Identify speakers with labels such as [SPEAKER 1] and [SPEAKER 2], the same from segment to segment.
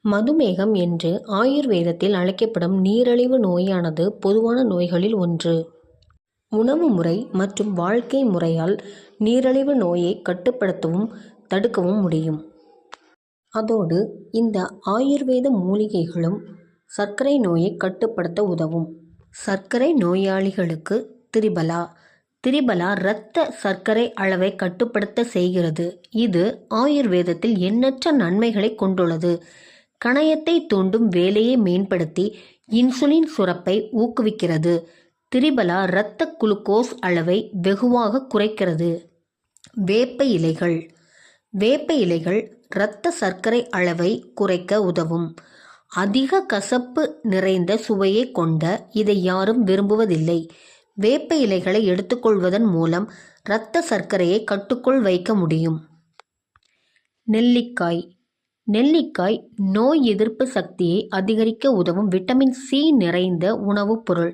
[SPEAKER 1] மதுமேகம் என்று ஆயுர்வேதத்தில் அழைக்கப்படும் நீரிழிவு நோயானது பொதுவான நோய்களில் ஒன்று. உணவு முறை மற்றும் வாழ்க்கை முறையால் நீரிழிவு நோயை கட்டுப்படுத்தவும் தடுக்கவும் முடியும். அதோடு இந்த ஆயுர்வேத மூலிகைகளும் சர்க்கரை நோயை கட்டுப்படுத்த உதவும். சர்க்கரை நோயாளிகளுக்கு திரிபலா. திரிபலா இரத்த சர்க்கரை அளவை கட்டுப்படுத்த செய்கிறது. இது ஆயுர்வேதத்தில் எண்ணற்ற நன்மைகளை கொண்டுள்ளது. கணையத்தை தூண்டும் வேலையை மேம்படுத்தி இன்சுலின் சுரப்பை ஊக்குவிக்கிறது. திரிபலா இரத்த குளுக்கோஸ் அளவை வெகுவாக குறைக்கிறது. வேப்ப இலைகள். வேப்ப இலைகள் இரத்த சர்க்கரை அளவை குறைக்க உதவும். அதிக கசப்பு நிறைந்த சுவையை கொண்ட இதை யாரும் விரும்புவதில்லை. வேப்ப இலைகளை எடுத்துக்கொள்வதன் மூலம் இரத்த சர்க்கரையை கட்டுக்குள் வைக்க முடியும். நெல்லிக்காய். நெல்லிக்காய் நோய் எதிர்ப்பு சக்தியை அதிகரிக்க உதவும் விட்டமின் சி நிறைந்த உணவுப் பொருள்.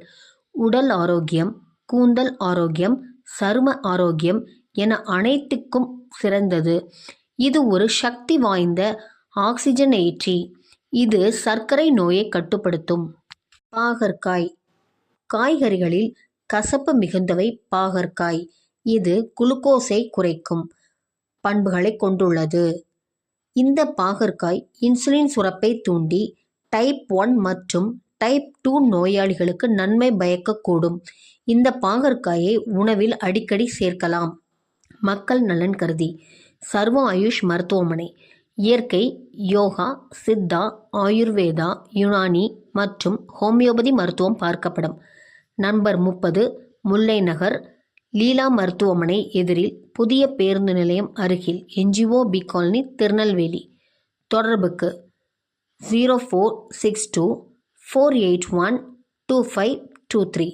[SPEAKER 1] உடல் ஆரோக்கியம், கூந்தல் ஆரோக்கியம், சரும ஆரோக்கியம் என அனைத்துக்கும் சிறந்தது. இது ஒரு சக்தி வாய்ந்த ஆக்சிஜனேற்றி. இது சர்க்கரை நோயை கட்டுப்படுத்தும். பாகற்காய். காய்கறிகளில் கசப்பு மிகுந்தவை பாகற்காய். இது குளுக்கோஸை குறைக்கும் பண்புகளை கொண்டுள்ளது. இந்த பாகற்காய் இன்சுலின் சுரப்பை தூண்டி டைப் 1 மற்றும் டைப் 2 நோயாளிகளுக்கு நன்மை பயக்கக்கூடும். இந்த பாகற்காயை உணவில் அடிக்கடி சேர்க்கலாம். மக்கள் நலன் கருதி சர்வ ஆயுஷ் மருத்துவமனை இயற்கை, யோகா, சித்தா, ஆயுர்வேதா, யுனானி மற்றும் ஹோமியோபதி மருத்துவம் பார்க்கப்படும். நம்பர் 30 முல்லை நகர், லீலா மருத்துவமனை எதிரில், புதிய பேருந்து நிலையம் அருகில், NGO பி காலனி, திருநெல்வேலி. தொடர்புக்கு 0462 481 2523.